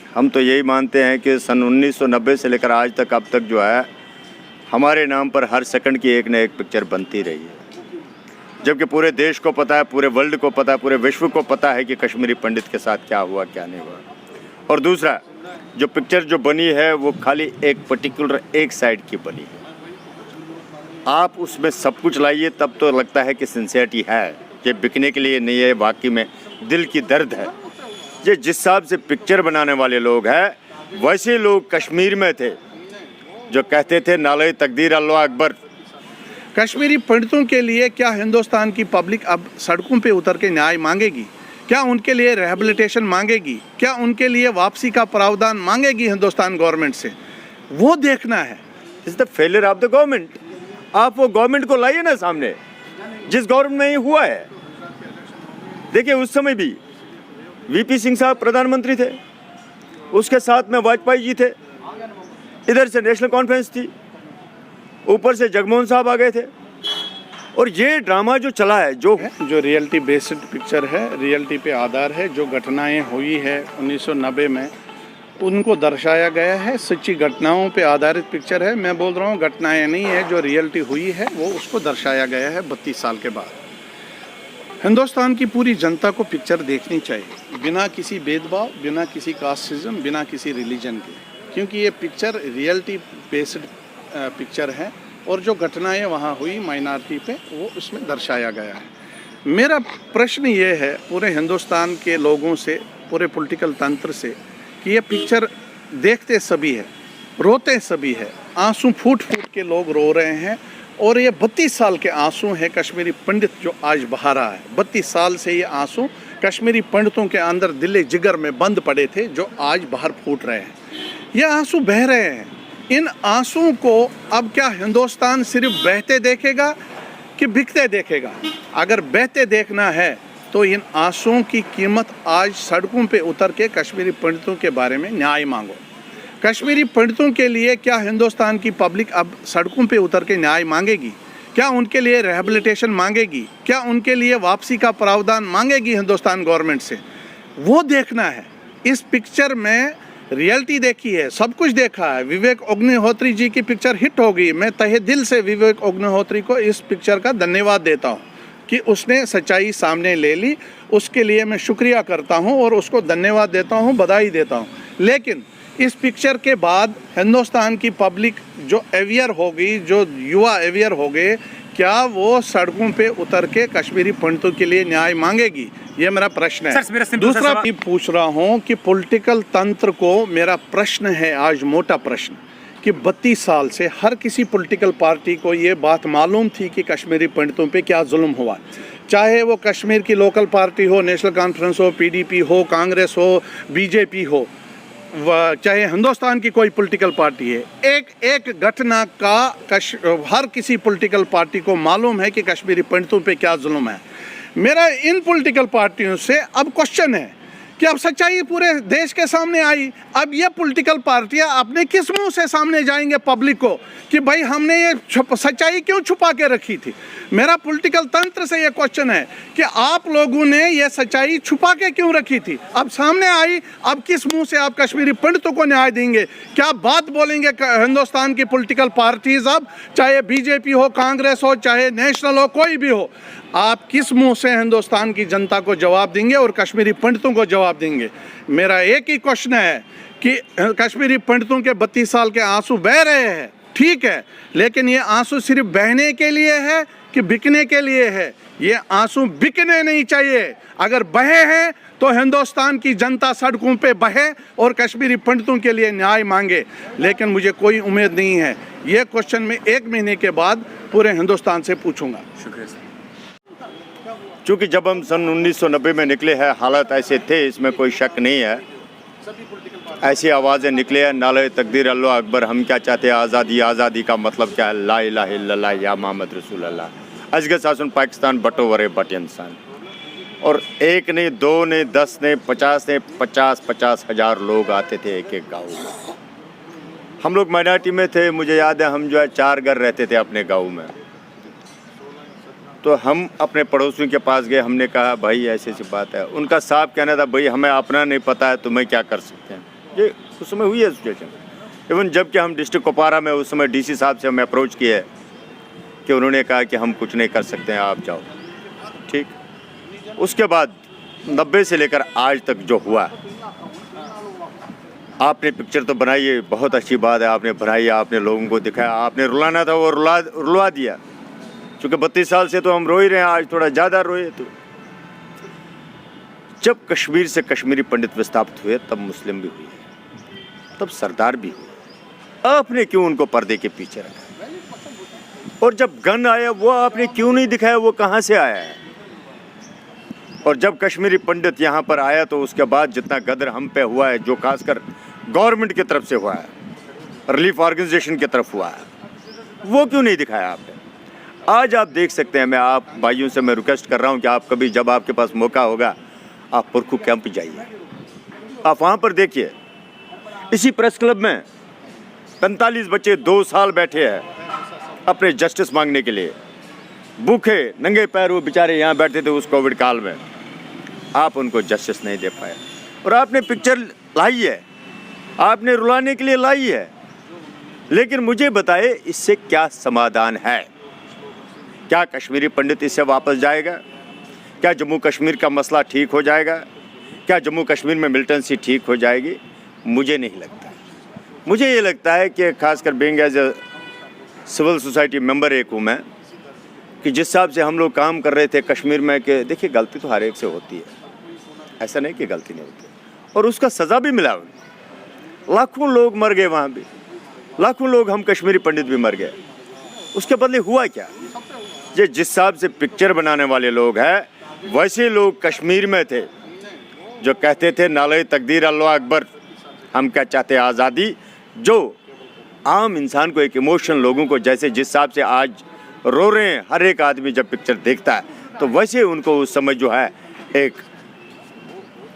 हम तो यही मानते हैं कि सन 1990 से लेकर आज तक अब तक जो है हमारे नाम पर हर सेकंड की एक न एक पिक्चर बनती रही है, जबकि पूरे देश को पता है, पूरे वर्ल्ड को पता है, पूरे विश्व को पता है कि कश्मीरी पंडित के साथ क्या हुआ क्या नहीं हुआ। और दूसरा, जो पिक्चर जो बनी है वो खाली एक पर्टिकुलर एक साइड की बनी है। आप उसमें सब कुछ लाइए तब तो लगता है कि सिंसियरिटी है, ये बिकने के लिए नहीं है, वाकई में दिल की दर्द है। ये जिस हिसाब से पिक्चर बनाने वाले लोग हैं वैसे लोग कश्मीर में थे जो कहते थे नाले तकदीर अल्लाह अकबर। कश्मीरी पंडितों के लिए क्या हिंदुस्तान की पब्लिक अब सड़कों पे उतर के न्याय मांगेगी? क्या उनके लिए रिहेबिलिटेशन मांगेगी? क्या उनके लिए वापसी का प्रावधान मांगेगी हिंदुस्तान गवर्नमेंट से? वो देखना है। Is the failure of the government. आप वो गवर्नमेंट को लाइए ना सामने, जिस गवर्नमेंट में ये हुआ है। देखिए उस समय भी वीपी सिंह साहब प्रधानमंत्री थे, उसके साथ में वाजपेयी जी थे, इधर से नेशनल कॉन्फ्रेंस थी, ऊपर से जगमोहन साहब आ गए थे। और ये ड्रामा जो चला है, जो रियलिटी बेस्ड पिक्चर है, रियलिटी पे आधार है, जो घटनाएं हुई है 1990 में उनको दर्शाया गया है, सच्ची घटनाओं पे आधारित पिक्चर है। मैं बोल रहा हूँ घटनाएं नहीं है, जो रियलिटी हुई है वो उसको दर्शाया गया है 32 साल के बाद। हिंदुस्तान की पूरी जनता को पिक्चर देखनी चाहिए, बिना किसी भेदभाव, बिना किसी कास्टिज्म, बिना किसी रिलीजन के, क्योंकि ये पिक्चर रियलिटी बेस्ड पिक्चर है और जो घटनाएं वहाँ हुई माइनॉरिटी पे वो उसमें दर्शाया गया है। मेरा प्रश्न ये है पूरे हिंदुस्तान के लोगों से, पूरे पॉलिटिकल तंत्र से, कि ये पिक्चर देखते सभी है, रोते सभी है, आंसू फूट फूट के लोग रो रहे हैं। और ये 32 साल के आंसू हैं कश्मीरी पंडित जो आज बहा रहा है। 32 साल से ये आंसू कश्मीरी पंडितों के अंदर दिले जिगर में बंद पड़े थे, जो आज बाहर फूट रहे हैं। ये आंसू बह रहे हैं। इन आंसू को अब क्या हिंदुस्तान सिर्फ बहते देखेगा कि बिकते देखेगा? अगर बहते देखना है तो इन आंसुओं की कीमत आज सड़कों पे उतर के कश्मीरी पंडितों के बारे में न्याय मांगो। कश्मीरी पंडितों के लिए क्या हिंदुस्तान की पब्लिक अब सड़कों पे उतर के न्याय मांगेगी? क्या उनके लिए रिहेबिलिटेशन मांगेगी? क्या उनके लिए वापसी का प्रावधान मांगेगी हिंदुस्तान गवर्नमेंट से? वो देखना है। इस पिक्चर में रियलिटी देखी है, सब कुछ देखा है। विवेक अग्निहोत्री जी की पिक्चर हिट हो गई। मैं तहे दिल से विवेक अग्निहोत्री को इस पिक्चर का धन्यवाद देता हूँ कि उसने सच्चाई सामने ले ली। उसके लिए मैं शुक्रिया करता हूँ और उसको धन्यवाद देता हूँ, बधाई देता हूँ। लेकिन इस पिक्चर के बाद हिंदुस्तान की पब्लिक जो अवेयर हो गई, जो युवा अवेयर हो गए, क्या वो सड़कों पे उतर के कश्मीरी पंडितों के लिए न्याय मांगेगी? ये मेरा प्रश्न है। दूसरा भी पूछ रहा हूँ कि पॉलिटिकल तंत्र को मेरा प्रश्न है आज, मोटा प्रश्न, कि 32 साल से हर किसी पॉलिटिकल पार्टी को ये बात मालूम थी कि कश्मीरी पंडितों पे क्या जुल्म हुआ। चाहे वो कश्मीर की लोकल पार्टी हो, नेशनल कॉन्फ्रेंस हो, पीडीपी हो, कांग्रेस हो, बीजेपी हो, चाहे हिंदुस्तान की कोई पॉलिटिकल पार्टी है, एक एक घटना का हर किसी पॉलिटिकल पार्टी को मालूम है कि कश्मीरी पंडितों पे क्या जुल्म है। मेरा इन पॉलिटिकल पार्टियों से अब क्वेश्चन है कि अब सच्चाई पूरे देश के सामने आई। अब ये पॉलिटिकल पार्टियां अपने किस मुंह से सामने जाएंगे पब्लिक को कि भाई हमने ये सच्चाई क्यों छुपा के रखी थी? मेरा पॉलिटिकल तंत्र से ये क्वेश्चन है कि आप लोगों ने ये सच्चाई छुपा के क्यों रखी थी? अब सामने आई, अब किस मुंह से आप कश्मीरी पंडितों को न्याय देंगे? क्या बात बोलेंगे हिंदुस्तान की पॉलिटिकल पार्टीज? अब चाहे बीजेपी हो, कांग्रेस हो, चाहे नेशनल हो, कोई भी हो, आप किस मुंह से हिंदुस्तान की जनता को जवाब देंगे और कश्मीरी पंडितों को जवाब देंगे? मेरा एक ही क्वेश्चन है कि कश्मीरी पंडितों के 32 साल के आंसू बह रहे हैं, ठीक है, लेकिन ये आंसू सिर्फ बहने के लिए है कि बिकने के लिए है? ये आंसू बिकने नहीं चाहिए। अगर बहे हैं तो हिंदुस्तान की जनता सड़कों पे बहे और कश्मीरी पंडितों के लिए न्याय मांगे, लेकिन मुझे कोई उम्मीद नहीं है। ये क्वेश्चन मैं 1 महीने के बाद पूरे हिंदुस्तान से पूछूंगा। शुक्रिया सर। चूँकि जब हम सन 1990 में निकले हैं हालात ऐसे थे, इसमें कोई शक नहीं है। ऐसी आवाज़ें निकले हैं, नाले तकदीर अल्लाह अकबर, हम क्या चाहते हैं आज़ादी, आज़ादी का मतलब क्या है, ला इलाहा इल्लल्लाह या मोहम्मद रसूलुल्लाह, अजगर शासन पाकिस्तान बटो वरे बट इंसान। और एक नहीं, 2 नहीं, 10 नहीं, 50 नहीं, 50 हज़ार लोग आते थे एक एक गाँव में। हम लोग माइनॉरिटी में थे, मुझे याद है हम जो है 4 घर रहते थे अपने गाँव में। तो हम अपने पड़ोसियों के पास गए, हमने कहा भाई ऐसी ऐसी बात है। उनका साफ कहना था भाई हमें अपना नहीं पता है, तुम्हें क्या कर सकते हैं। ये उस समय हुई है सिचुएशन। इवन जबकि हम डिस्ट्रिक्ट कुपवारा में उस समय डीसी साहब से हमें अप्रोच किया है कि उन्होंने कहा कि हम कुछ नहीं कर सकते हैं, आप जाओ, ठीक। उसके बाद 90 से लेकर आज तक जो हुआ, आपने पिक्चर तो बनाई है, बहुत अच्छी बात है, आपने बनाई, आपने लोगों को दिखाया, आपने रुलाना था वो रुलवा दिया। चूँकि 32 साल से तो हम रो ही रहे हैं, आज थोड़ा ज़्यादा रोए। तो जब कश्मीर से कश्मीरी पंडित विस्थापित हुए तब मुस्लिम भी हुए, तब सरदार भी हुए, आपने क्यों उनको पर्दे के पीछे रखा? और जब गन आया वो आपने क्यों नहीं दिखाया, वो कहाँ से आया है? और जब कश्मीरी पंडित यहाँ पर आया तो उसके बाद जितना गदर हम पे हुआ है, जो खासकर गवर्नमेंट की तरफ से हुआ है, रिलीफ ऑर्गेनाइजेशन की तरफ हुआ है, वो क्यों नहीं दिखाया आपने? आज आप देख सकते हैं, मैं आप भाइयों से मैं रिक्वेस्ट कर रहा हूँ कि आप कभी जब आपके पास मौका होगा आप पुरखू कैंप जाइए, आप वहाँ पर देखिए। इसी प्रेस क्लब में 45 बच्चे 2 साल बैठे हैं अपने जस्टिस मांगने के लिए, भूखे नंगे पैर वो बेचारे यहाँ बैठे थे उस कोविड काल में, आप उनको जस्टिस नहीं दे पाए। और आपने पिक्चर लाई है, आपने रुलाने के लिए लाई है, लेकिन मुझे बताए इससे क्या समाधान है? क्या कश्मीरी पंडित इससे वापस जाएगा? क्या जम्मू कश्मीर का मसला ठीक हो जाएगा? क्या जम्मू कश्मीर में मिलिटेंसी ठीक हो जाएगी? मुझे नहीं लगता। मुझे ये लगता है कि खासकर being as a civil society member एक हूँ मैं, कि जिस हिसाब से हम लोग काम कर रहे थे कश्मीर में, कि देखिए गलती तो हर एक से होती है, ऐसा नहीं कि गलती नहीं होती, और उसका सज़ा भी मिला उन्हें। लाखों लोग मर गए वहाँ भी, लाखों लोग हम कश्मीरी पंडित भी मर गए। उसके बदले हुआ क्या? ये जिस हिसाब से पिक्चर बनाने वाले लोग हैं, वैसे लोग कश्मीर में थे जो कहते थे नाले तकदीर अल्लाह अकबर, हम क्या चाहते हैं आज़ादी। जो आम इंसान को, एक इमोशन लोगों को, जैसे जिस हिसाब से आज रो रहे हैं हर एक आदमी जब पिक्चर देखता है, तो वैसे उनको उस समय जो है एक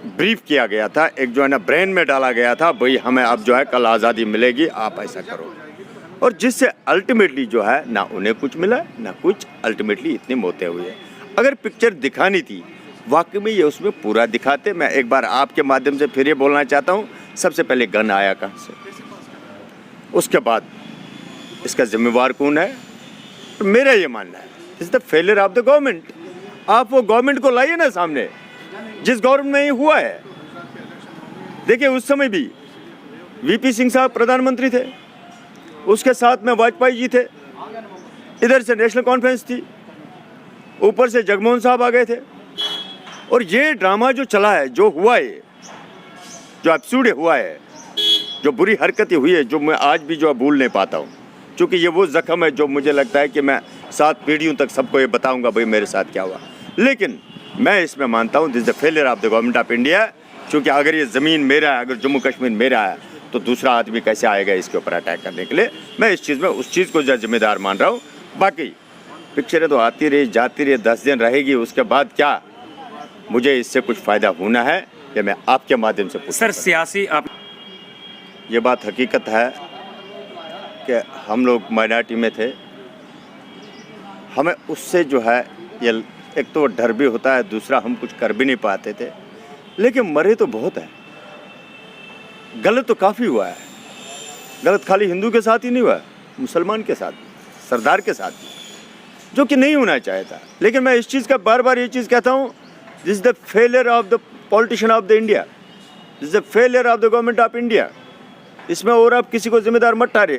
ब्रीफ किया गया था, एक जो है ना ब्रेन में डाला गया था, भाई हमें अब जो है कल आज़ादी मिलेगी, आप ऐसा करो। और जिससे अल्टीमेटली जो है ना उन्हें कुछ मिला ना कुछ, अल्टीमेटली इतनी मौतें हुई है। अगर पिक्चर दिखानी थी वाकई में ये उसमें पूरा दिखाते। मैं एक बार आपके माध्यम से फिर ये बोलना चाहता हूँ, सबसे पहले गन आया कहाँ से, उसके बाद इसका जिम्मेवार कौन है? तो मेरा ये मानना है is the failure of the government. आप वो गवर्नमेंट को लाइए ना सामने, जिस गवर्नमेंट में ये हुआ है। देखिए उस समय भी वीपी सिंह साहब प्रधानमंत्री थे, उसके साथ में वाजपेयी जी थे, इधर से नेशनल कॉन्फ्रेंस थी, ऊपर से जगमोहन साहब आ गए थे। और ये ड्रामा जो चला है, जो हुआ है, जो एब्सूर्ड हुआ है, जो बुरी हरकतें हुई है, जो मैं आज भी जो भूल नहीं पाता हूँ, क्योंकि ये वो जख्म है जो मुझे लगता है कि मैं 7 पीढ़ियों तक सबको ये बताऊँगा भाई मेरे साथ क्या हुआ। लेकिन मैं इसमें मानता हूँ this the failure of the government of India, क्योंकि अगर ये ज़मीन मेरा है, अगर जम्मू कश्मीर मेरा है, तो दूसरा आदमी कैसे आएगा इसके ऊपर अटैक करने के लिए? मैं इस चीज़ में उस चीज़ को जिम्मेदार मान रहा हूँ। बाकी पिक्चरें तो आती रही जाती रही, 10 दिन रहेगी, उसके बाद क्या मुझे इससे कुछ फ़ायदा होना है, ये मैं आपके माध्यम से पूछूं। सर सियासी आप ये बात हकीकत है कि हम लोग माइनॉरिटी में थे, हमें उससे जो है ये एक तो डर भी होता है, दूसरा हम कुछ कर भी नहीं पाते थे। लेकिन मरे तो बहुत है, गलत तो काफ़ी हुआ है। गलत खाली हिंदू के साथ ही नहीं हुआ, मुसलमान के साथ, सरदार के साथ भी, जो कि नहीं होना चाहिए था। लेकिन मैं इस चीज़ का बार बार ये चीज़ कहता हूँ, this is the failure of the politician of the India, this is the failure of the government of India. इसमें और आप किसी को जिम्मेदार मत ठहरे।